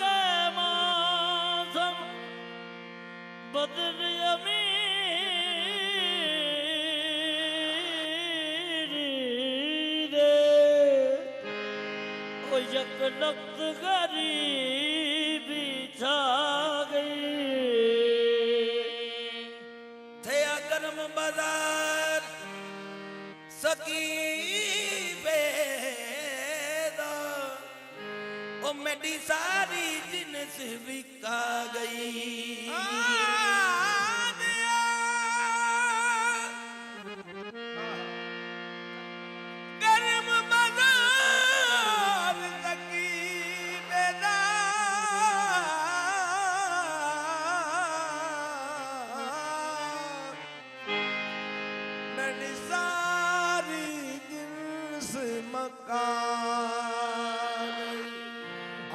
गए मौसम बदल यक लख्त गरीबी छा गई थे गर्म बाजार सकी बेदा ओ मेरी सारी जिन्स बिका गई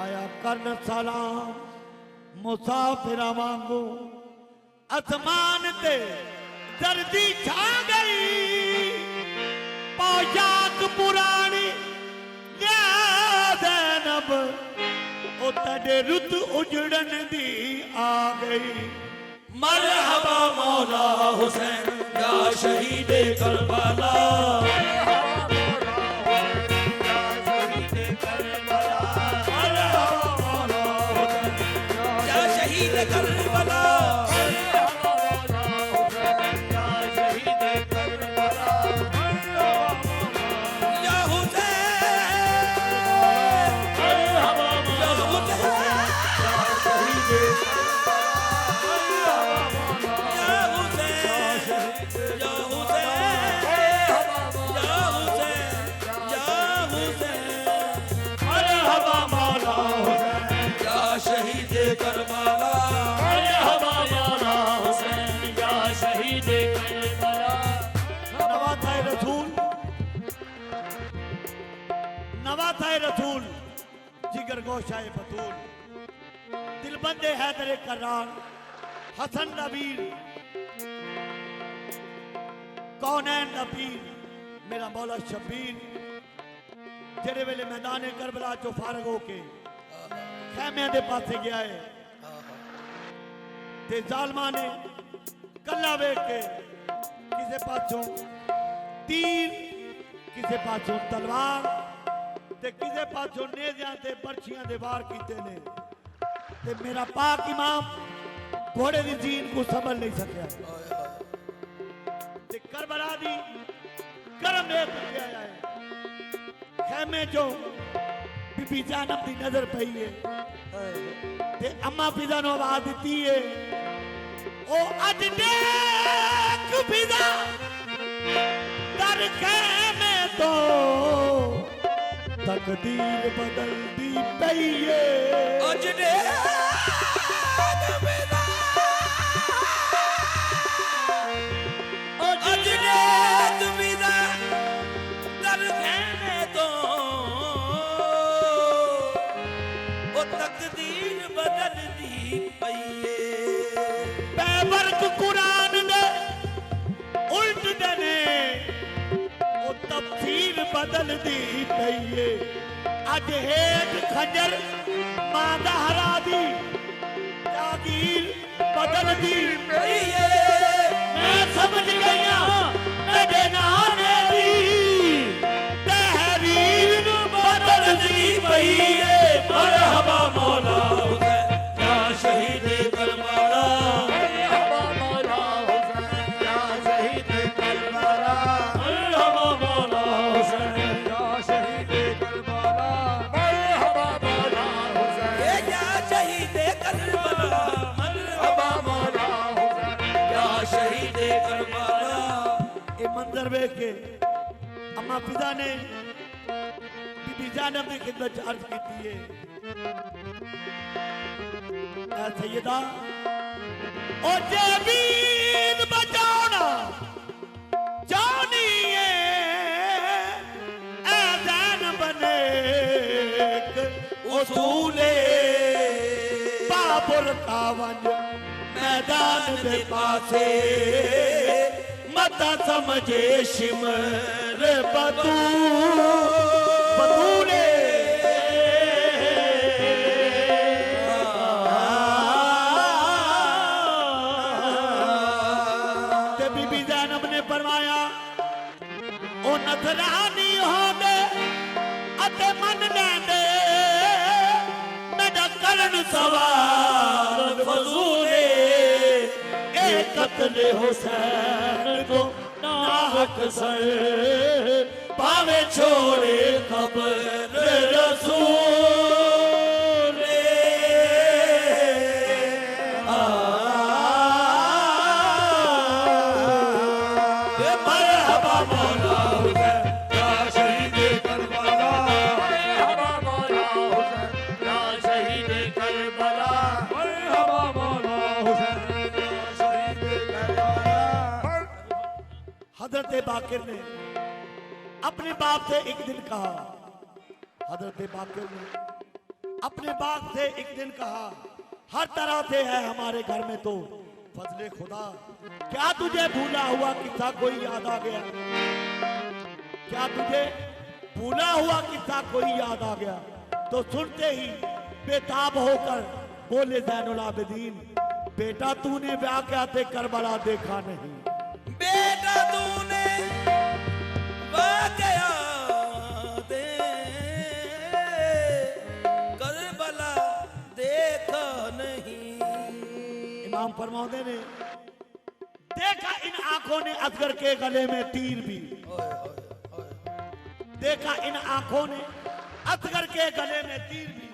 आया करन सलाम मुसाफिरा वांगू आसमान ते सर्दी छा गई पोशाक पुरानी ज़ैनब ओ तड़े रुत उजड़न दी आ गई मरहबा मौला हुसैन या शहीद करबला करबला या शहीद करबला नवाताए रसूल जिगर गोशाए बतूल दिल बंदे हैदर करार हसन नबीर कौनैन नबीर मेरा मौला शबीर जेड़े वेले मैदान करबला चो फारग होके खैमे दे पासे गया है ते जालमा ने कला वेख के किसे पासों तीर किसे पासों तलवार ते किसे पासों नेज़ियां ते बरछियां दे वार कीते ने ते मेरा पाक इमाम घोड़े दी जीन को समझ नहीं सकिया ते करबला दी गरम रेत पे आया है खैमे जो बीबी जानब दी नजर पई है ते अम्मा पिता नु आवाज दी है ओ अज देख पिता दर खैमे तो तकदीर बदलती पई है अज देख पिता दर खैमे तो ओ तकदीर बदलती पई है पैबर्क कुरान दे उल्ट देने ओ तफसीर बदलती पई है अज हेठ खंजर मां दा हरा दी जागीर बदलती पई है मैं समझ गया मेरे नाने दी तहरीर नु बदलती पई है मरहबा मौला हुसैन या शहीद करबला मरहबा मौला हुसैन या शहीद करबला मरहबा मौला हुसैन या शहीद करबला मरहबा मौला हुसैन या शहीद करबला मरहबा मौला हुसैन या शहीद करबला। ये मंजर देख के अम्मा पिता ने बीबी जानब की खिदमत अर्ज की है ऐ सैयदा ओ जबीन बचाना जानी है ऐ जान बने उसूले बाबुर कावन मैदान दे पासे मत समझे शिमर बतूल ते मन लेंदे मेरा करण सवार फजूले ए कत्ल हुसैन को नाहक सर पावे छोड़े खबर रसूल मरहबा मौला हुसैन या शहीद करबला मरहबा मौला हुसैन या शहीद करबला मरहबा मौला हुसैन या शहीद करबला। हजरत बाकिर ने अपने बाप से एक दिन कहा, हजरत बाकिर ने अपने बाप से एक दिन कहा, हर तरह से है हमारे घर में तो फजले खुदा, क्या तुझे भूला हुआ किस्सा कोई याद आ गया? क्या तुझे भूला हुआ किस्सा कोई याद आ गया? तो सुनते ही बेताब होकर बोले ज़ैनुल आबिदीन, बेटा तूने ब्याह क्या थे करबला देखा नहीं? बेटा तूने वाकया दे करबला देखा नहीं। इमाम फरमाते ने देखा इन आंखों ने असगर के गले में तीर भी, देखा इन आंखों ने असगर के गले में तीर भी,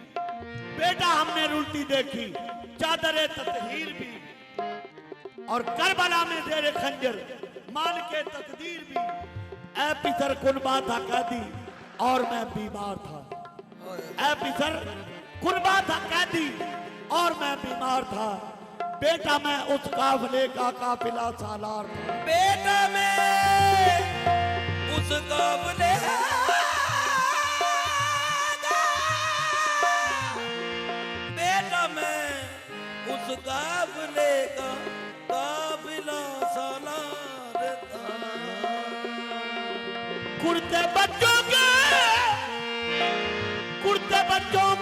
बेटा हमने रुलती देखी चादरे ततहीर भी, और करबला में तेरे खंजर मान के तकदीर भी। ऐ पितर कुर्बा था कैदी और मैं बीमार था, ऐ पितर कुर्बा था कैदी और मैं बीमार था, बेटा मैं उस काफिले का काफिला सालार था। बेटा मैं उस काफिले बेटा मैं उस काफिले का काफिला सालार था। कुर्ते बच्चों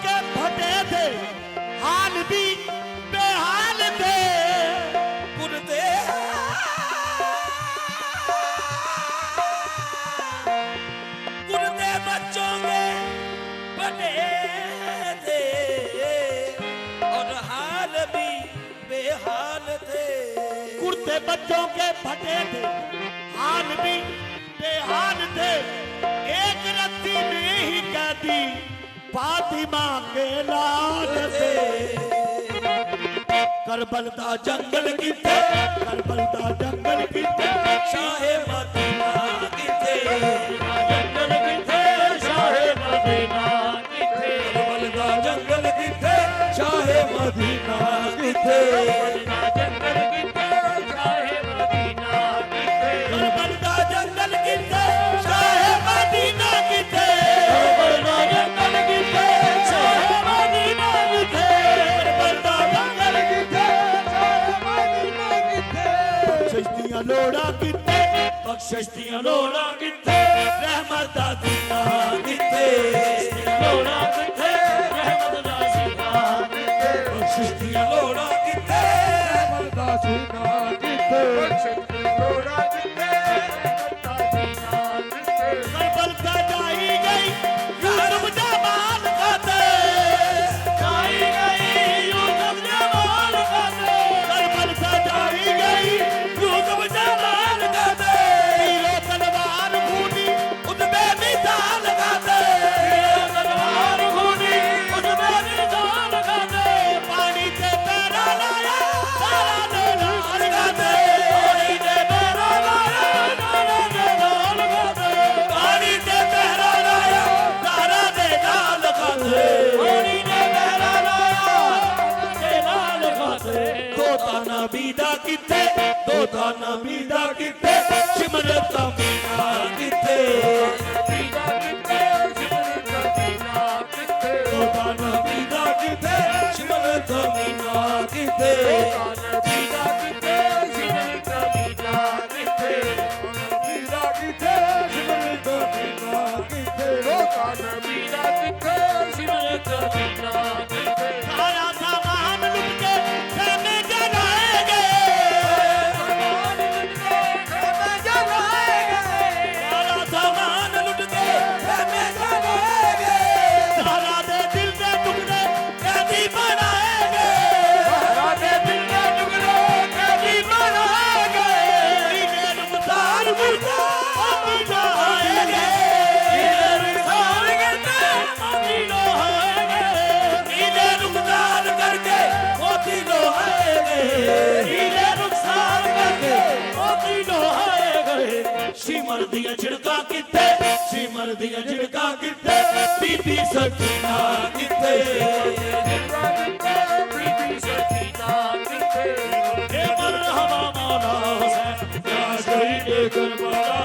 के फटे थे, हाल भी बेहाल थे, कुर्ते बच्चों के फटे थे और हाल भी बेहाल थे। कुर्ते बच्चों के फटे थे, हाल भी बेहाल थे, एक रस्सी में ही कैदी फातिमा के लाल थे। करबल दा जंगल किथे, करबल दा जंगल किथे, शाहे मदीना किथे, जंगल किथे शाहे मदीना किथे, करबल दा जंगल किथे, शाहे मदीना किथे, जंगल किथे शाहे मदीना किथे, करबल दा जंगल किथे, शाहे मदीना किथे, करबल दा जंगल किथे शाहे मदीना किथे, करबल दा जंगल किथे, बख्शिश दियां लोड़ा किथे, बख्शिश दियां लोड़ा किथे, रहमत दा दीना किथे, लोड़ा किथे रहमत दा सीना किथे, बख्शिश दियां लोड़ा किथे, करबल सजाई गई यूसुफ जमाल खाते, आई गई यूसुफ जमाल खाते, करबल सजाई गई यूसुफ जमाल खाते, तीरों तलवार खूनी उसमें मिसाल खाते, तलवार खूनी उसमें निशान खाते, पानी से पैरा लाया सारा ने लाल खाते, पानी से पैरा लाया सारा ने लाल खाते, पानी से पैरा लाया सारा ने लाल खाते, पानी ने पैरा लाया सारा ने लाल खाते, दो ताना बीदा किथे, दो ताना बीदा किथे, सिमरत मीना किथे, बीदा किथे सिमरत बीदा किथे, दो ताना बीदा किथे, सिमरत मीना किथे, बीदा किथे सिमरत बीदा किथे, बीदा किथे सिमरत बीदा किथे, बीदा किथे सिमरत बीदा किथे, सारा सामान लुट के खेमे जलाएंगे, सारा सामान लुट के खेमे जलाएंगे, ਦੀਆਂ ਝਿੜਕਾਂ ਕਿੱਥੇ ਸਿਮਰ ਦੀਆਂ ਝਿੜਕਾਂ ਕਿੱਥੇ ਬੀਬੀ ਸਕੀਨਾ ਕਿੱਥੇ ਬੀਬੀ ਸਕੀਨਾ ਕਿੱਥੇ ਇਹ ਮਰਹਬਾ ਮੌਲਾ ਹੁਸੈਨ ਯਾ ਸ਼ਹੀਦ ਕਰਬਲਾ